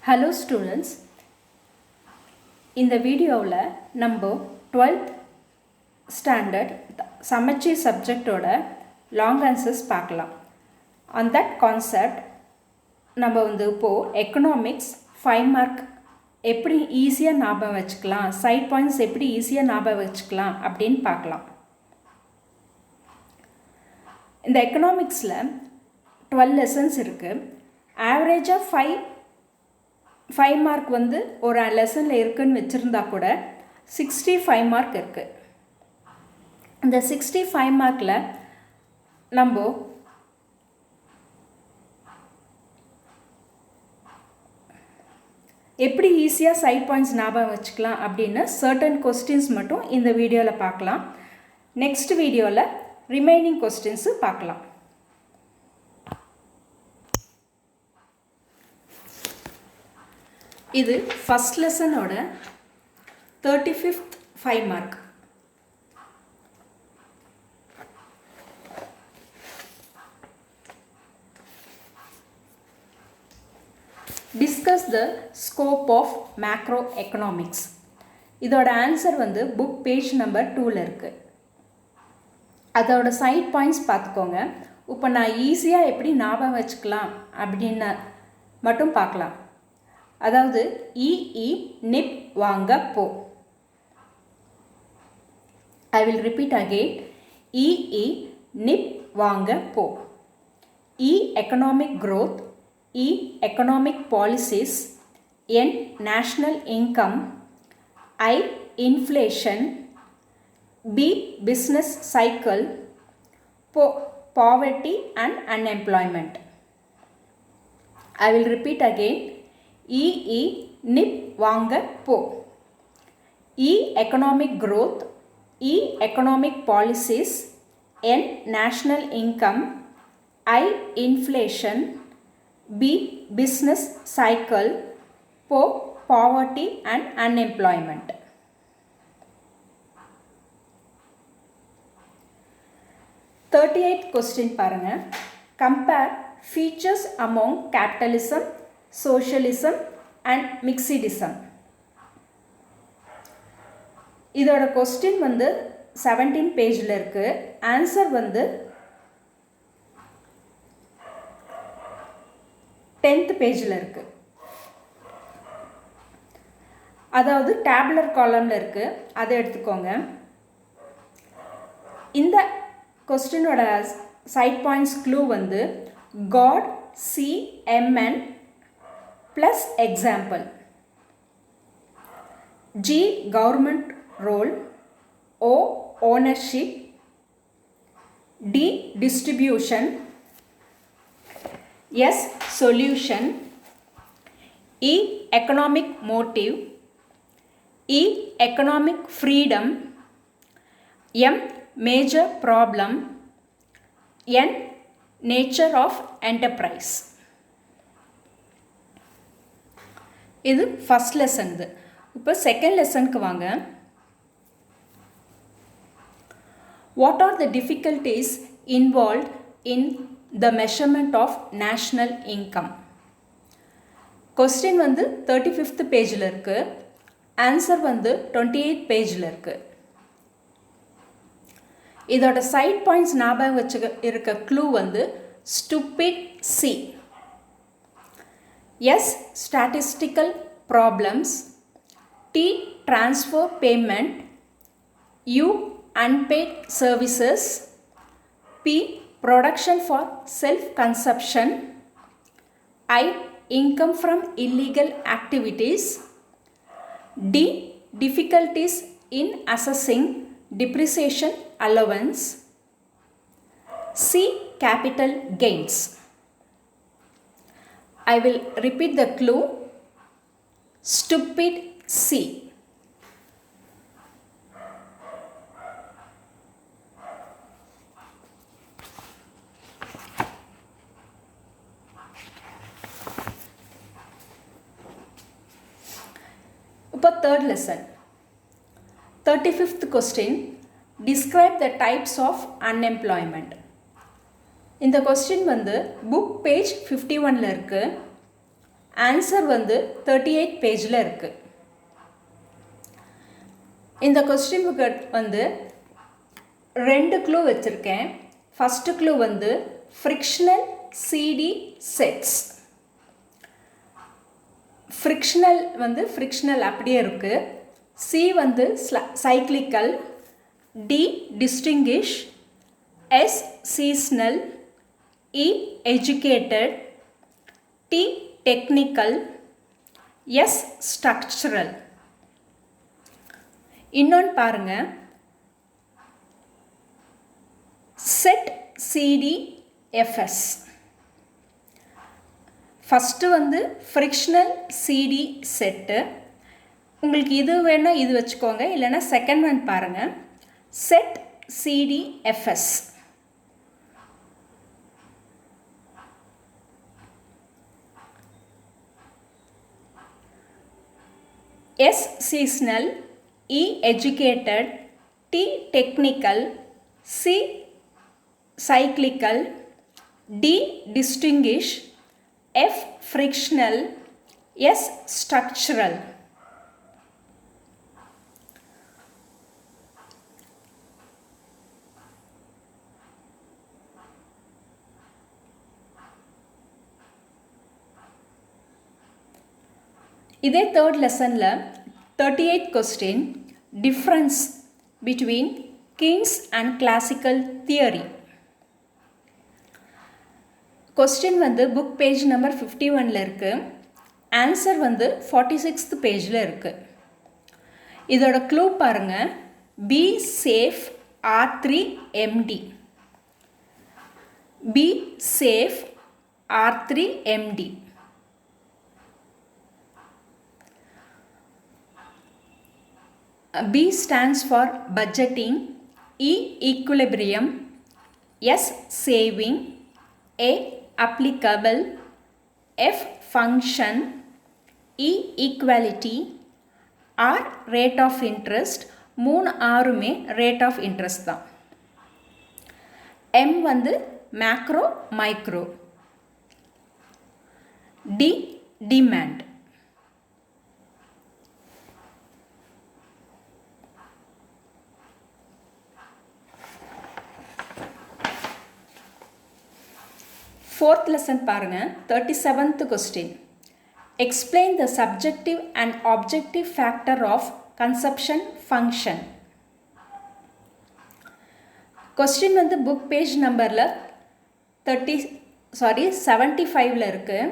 Hello students, இந்த வீடியோவில் நம்ம 12th standard சமச்சீர் சப்ஜெக்டோட லாங் ஆன்சர்ஸ் பார்க்கலாம். On that concept நம்ம இப்போது எக்கனாமிக்ஸ் 5 மார்க் எப்படி ஈஸியாக ஞாபகம் வச்சுக்கலாம், சைட் பாயிண்ட்ஸ் எப்படி ஈஸியாக ஞாபகம் வச்சுக்கலாம் அப்படின்னு பார்க்கலாம். இந்த எக்கனாமிக்ஸில் 12 லெசன்ஸ் இருக்குது. ஆவரேஜாக 5 மார்க் ஒரு லெசனில் இருக்குதுன்னு வச்சுருந்தா கூட 65 மார்க் இருக்குது. இந்த 65 மார்க்கில் நம்ம எப்படி ஈஸியாக சைட் பாயிண்ட்ஸ் ஞாபகம் வச்சுக்கலாம் அப்படின்னு சர்டன் கொஸ்டின்ஸ் மட்டும் இந்த வீடியோவில் பார்க்கலாம். நெக்ஸ்ட் வீடியோவில் ரிமைனிங் கொஸ்டின்ஸு பார்க்கலாம். இது ஃபஸ்ட் லெசனோட 35th 5 mark. Discuss the scope of macroeconomics. இதோட ஆன்சர் புக் பேஜ் நம்பர் 2ல் இருக்குது. அதோட சைட் பாயிண்ட்ஸ் பார்த்துக்கோங்க. இப்போ நான் ஈஸியாக எப்படி ஞாபகம் வச்சுக்கலாம் அப்படின்னு மட்டும் பார்க்கலாம். அதாவது நிப் வாங்க போ. I will repeat again. Nib வாங்க போ. Economic growth. Economic policies. National income. Inflation. Business cycle. poverty and unemployment. I will repeat again. Nib வாங்க போ. economic growth. economic policies. national income. inflation. business cycle. poverty and unemployment. Question பாருங்க. Compare features among capitalism, socialism and mixedism. இதோட question 17 பேஜில் இருக்குது. Answer 10th பேஜில் இருக்குது. அதாவது tabular காலமில் இருக்குது, அதை எடுத்துக்கோங்க. இந்த கொஸ்டினோட side points clue God, see, MN plus example. G, government role. O, ownership. D, distribution. S, solution. E, economic motive. Economic freedom. M, major problem. N, nature of enterprise. இது first lesson. இப்போ second லெசனுக்கு வாங்க. What are the difficulties involved in the measurement of national income. Question 35th பேஜில் இருக்குது. Answer 28th பேஜில் இருக்குது. இதோட side points ஞாபகம் வச்சு இருக்க clue stupid C. S, statistical problems. T, transfer payment. U, unpaid services. P, production for self-consumption. I, income from illegal activities. D, difficulties in assessing depreciation allowance. C, capital gains. I will repeat the clue. Stupid C. இப்போ third lesson. 35th question. Describe the types of unemployment. இந்த question book page 51ல் இருக்குது. Answer வந்து 38 பேஜில் இருக்குது. இந்த question book வந்து 2 clue வச்சுருக்கேன். First clue வந்து ஃப்ரிக்ஷனல் சிடி செட்ஸ். ஃப்ரிக்ஷனல் வந்து ஃப்ரிக்ஷனல் அப்படியே இருக்குது. சி வந்து cyclical, D distinguish, S seasonal, E educated, T technical, S structural. இன்னொன்று பாருங்கள், செட் சிடிஎஃப்எஸ். ஃபஸ்ட்டு வந்து ஃப்ரிக்ஷனல் சிடி செட்டு. உங்களுக்கு இது வேணால் இது வச்சுக்கோங்க, இல்லைன்னா செகண்ட் ஒன் பாருங்கள், set CDFS. S seasonal, E educated, T technical, C cyclical, D distinguish, F frictional, S structural. இதே தேர்ட் லெசனில் 38 question, difference between Keynes and classical theory. Question வந்து புக் பேஜ் நம்பர் 51 இருக்குது. ஆன்சர் வந்து 46th பேஜில் இருக்குது. இதோட clue பாருங்கள், be safe R3MD. Be safe R3MD. B stands for budgeting, E equilibrium, S saving, A applicable, F function, E equality, R rate of interest. 3 ஆறுமே rate of interest தான். M வந்து macro micro. D demand. Fourth lesson பாருங்கள், 37th question. Explain the subjective and objective factor of consumption function. Question வந்து book page நம்பரில் 75 இருக்குது.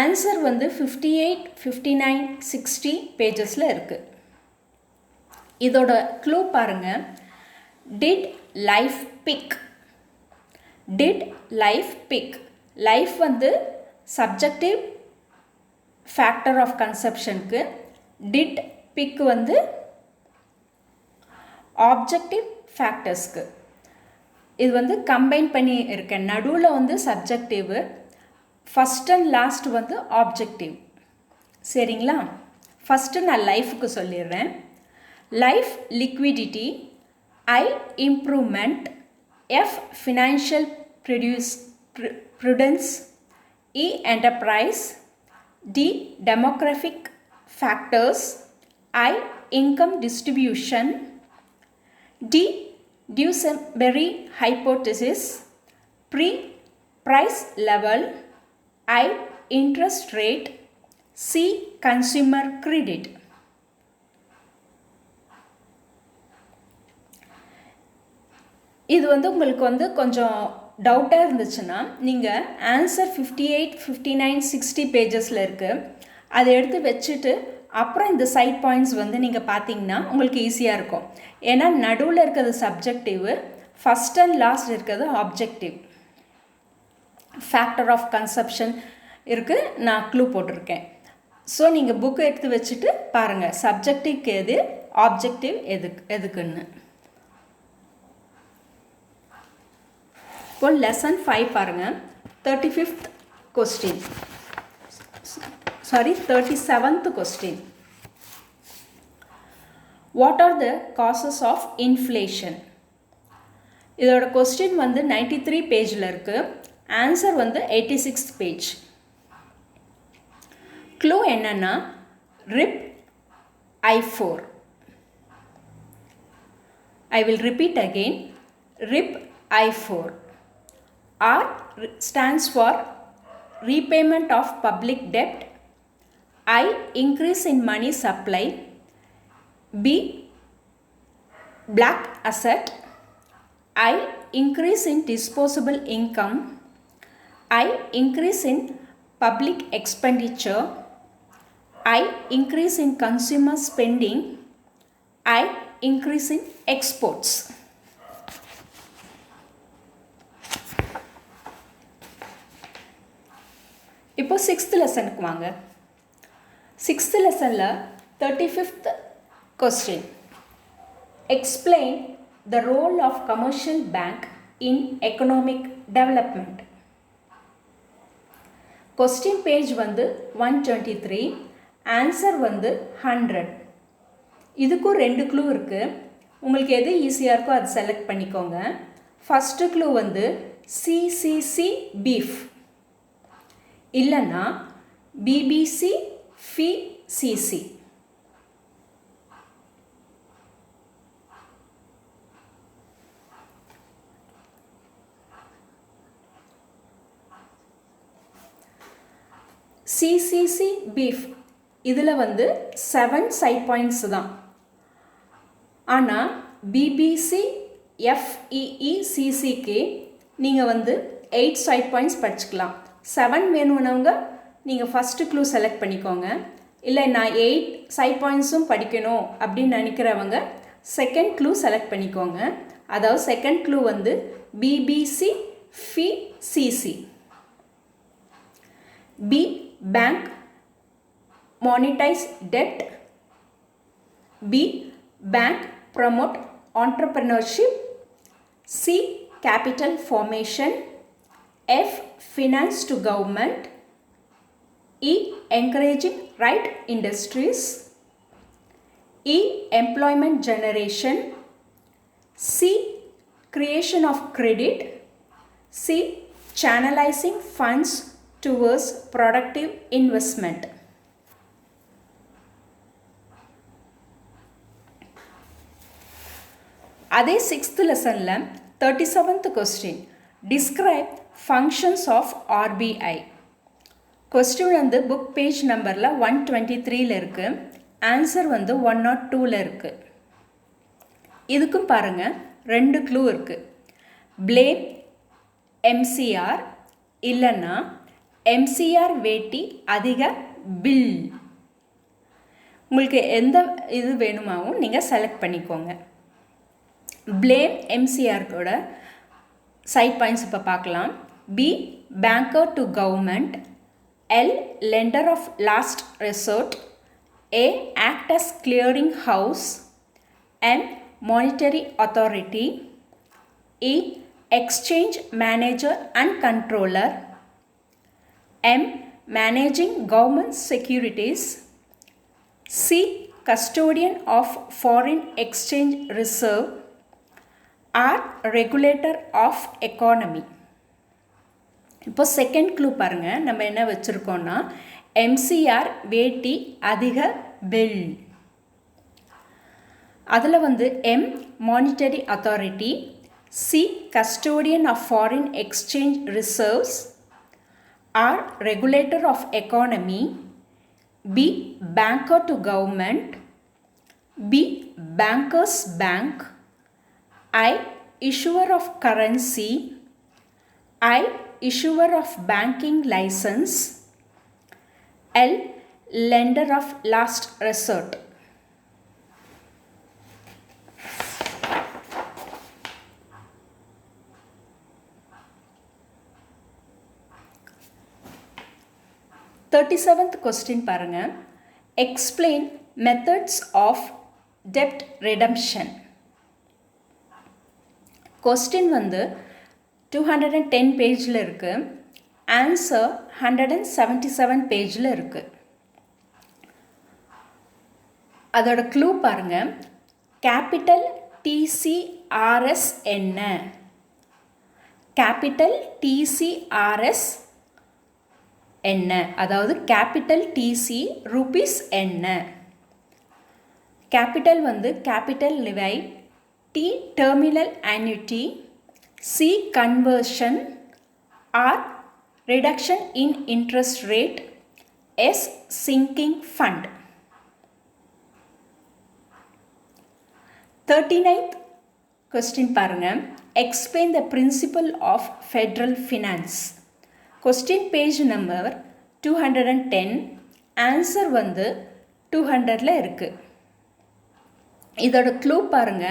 Answer வந்து 58, 59, 60 பேஜஸில் இருக்குது. இதோட clue பாருங்கள், did life pick. Did life pick. Life வந்து subjective factor of consumptionக்கு, did pick வந்து objective factorsக்கு. இது வந்து கம்பைன் பண்ணி இருக்கேன். நடுவில் வந்து சப்ஜெக்டிவ், ஃபஸ்ட் அண்ட் லாஸ்ட் வந்து ஆப்ஜெக்டிவ். சரிங்களா? ஃபஸ்ட்டு நான் லைஃபுக்கு சொல்லிடுறேன். Life liquidity, I improvement, F financial prudence, E enterprise, D demographic factors, I income distribution, D Duesenberry hypothesis, price level, I interest rate, C consumer credit. இது வந்து உங்களுக்கு வந்து கொஞ்சம் டவுட்டாக இருந்துச்சுன்னா நீங்கள் ஆன்சர் 58, 59, 60 பேஜஸில் இருக்குது. அதை எடுத்து வச்சுட்டு அப்புறம் இந்த சைட் பாயிண்ட்ஸ் வந்து நீங்கள் பார்த்தீங்கன்னா உங்களுக்கு ஈஸியாக இருக்கும். ஏன்னா நடுவில் இருக்கிறது சப்ஜெக்டிவ், ஃபஸ்ட் அண்ட் லாஸ்ட் இருக்கிறது ஆப்ஜெக்டிவ். ஃபேக்டர் ஆஃப் கன்சப்ஷன் இருக்குது, நான் க்ளூ போட்டிருக்கேன். ஸோ நீங்கள் புக்கு எடுத்து வச்சுட்டு பாருங்கள் சப்ஜெக்டிவ்க்கு எது, ஆப்ஜெக்டிவ் எதுக்குன்னு. இப்போ லெசன் 5 பாருங்கள், 37th question. What are the causes of inflation? இதோட கொஸ்டின் வந்து 93 பேஜில் இருக்குது. ஆன்சர் வந்து 86th பேஜ். க்ளூ என்னன்னா rib I4. I will repeat again. RIP I4. R stands for repayment of public debt. I increase in money supply. B black asset. I increase in disposable income. I increase in public expenditure. I increase in consumer spending. I increase in exports. இப்போ 6th லெசனுக்கு வாங்க. 6th லெசனில் 35th question. Explain the role of commercial bank in economic development. Question page வந்து 123, answer வந்து 100. இதுக்கும் 2 clue இருக்குது. உங்களுக்கு எது ஈஸியாக இருக்கோ அது செலக்ட் பண்ணிக்கோங்க. ஃபஸ்ட்டு க்ளூ வந்து சிசிசி பீஃப், இல்லைன்னா பிபிசி ஃபி சிசி. சிசிசி பீஃப் இதில் வந்து 7 சைட் பாயிண்ட்ஸ் தான். ஆனால் பிபிசி எஃப்இஇ சிசிக்கு நீங்கள் வந்து 8 சைட் பாயிண்ட்ஸ் படிச்சுக்கலாம். 7 வேணும்னவங்க நீங்கள் ஃபஸ்ட்டு க்ளூ செலக்ட் பண்ணிக்கோங்க. இல்லை நான் 8 சைட் பாயிண்ட்ஸும் படிக்கணும் அப்படின்னு நினைக்கிறவங்க செகண்ட் க்ளூ செலக்ட் பண்ணிக்கோங்க. அதாவது செகண்ட் க்ளூ வந்து பிபிசி ஃபி CC. B bank monetize debt. B bank promote entrepreneurship. C capital formation. F finance to government. E encouraging right industries. E employment generation. C creation of credit. C channelizing funds towards productive investment. அதே 6th லெசனில் 37th question. Describe functions of RBI. Question வந்து book page நம்பரில் 123 இருக்குது. Answer வந்து 102 இருக்குது. இதுக்கும் பாருங்கள் 2 clue இருக்குது. பிளேம் எம்சிஆர், இல்லைன்னா எம்சிஆர் வேட்டி அதிக பில். உங்களுக்கு எந்த இது வேணுமாவும் நீங்கள் செலக்ட் பண்ணிக்கோங்க. பிளேம் எம்சிஆரோட சைட் பாயிண்ட்ஸ் இப்போ பார்க்கலாம். B banker to government. L lender of last resort. A act as clearing house. M monetary authority. E exchange manager and controller. M managing government securities. C custodian of foreign exchange reserve. R regulator of economy. இப்போ second clue பாருங்கள். நம்ம என்ன வச்சுருக்கோன்னா MCR வேட்டி அதிக bill. அதில் வந்து M monetary authority. C custodian of foreign exchange reserves. R regulator of economy. B banker to government. B bankers bank. I issuer of currency. I issuer of banking license. L lender of last resort. Thirty-seventh question பாருங்க. Explain methods of debt redemption. Question வந்து 210 பேஜில் இருக்குது. Answer 177 பேஜில் இருக்குது. அதோட clue பாருங்கள். Capital TCRS என்ன? Capital TCRS என்ன, அதாவது கேபிட்டல் டிசி ருபீஸ் என்ன. கேபிட்டல் வந்து கேபிட்டல் லிவை, T terminal annuity, C conversion, R reduction in interest rate, S sinking fund. 39th question பாருங்க. Explain the principle of federal finance. Question page number 210. Answer வந்து 200ல இருக்கு. இதோட clue பாருங்க.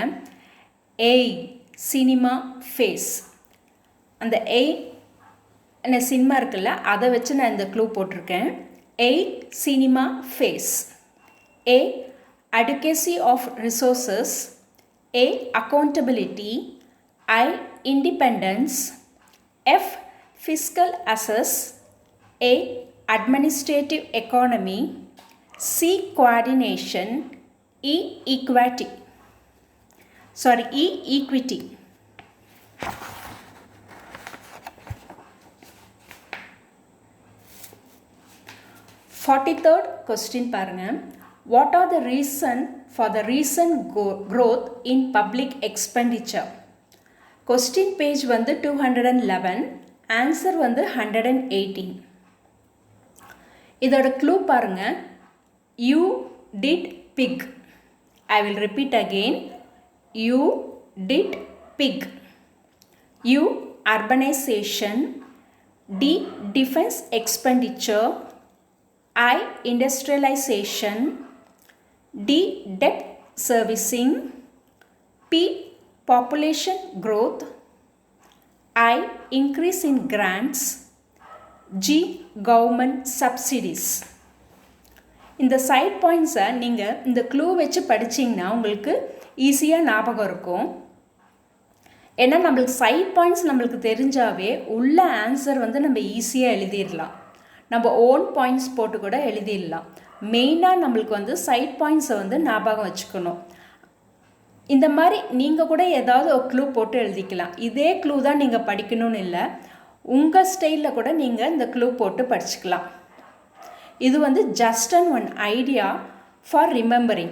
A cinema face. அந்த A என்ன cinema இருக்குல்ல, அதை வச்சு நான் இந்த க்ளூ போட்டிருக்கேன். A cinema face. A adequacy of resources. A accountability. I independence. F fiscal assets. A administrative economy. C coordination. E equity. E equity. 43rd question பாருங்க. What are the reason for the recent growth in public expenditure? Question page வந்து 211. Answer வந்து 118. இதோட clue பாருங்க. You did pig. I will repeat again. You did pig. U urbanization. D defense expenditure. I industrialization. D debt servicing. P population growth. I increase in grants. G government subsidies. இந்த side பாயிண்ட்ஸை நீங்கள் இந்த clue வச்சு படிச்சிங்கன்னா உங்களுக்கு ஈஸியாக ஞாபகம் இருக்கும். ஏன்னா நம்மளுக்கு சைட் பாயிண்ட்ஸ் நம்மளுக்கு தெரிஞ்சாவே உள்ள ஆன்சர் வந்து நம்ம ஈஸியாக எழுதிடலாம். நம்ம ஓன் பாயிண்ட்ஸ் போட்டு கூட எழுதிடலாம். மெயினாக நம்மளுக்கு வந்து சைட் பாயிண்ட்ஸை வந்து ஞாபகம் வச்சுக்கணும். இந்த மாதிரி நீங்கள் கூட ஏதாவது ஒரு க்ளூ போட்டு எழுதிக்கலாம். இதே க்ளூ தான் நீங்கள் படிக்கணும்னு இல்லை, உங்கள் ஸ்டைலில் கூட நீங்கள் இந்த க்ளூ போட்டு படிச்சுக்கலாம். இது வந்து just an one idea for remembering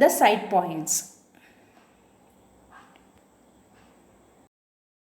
the side points.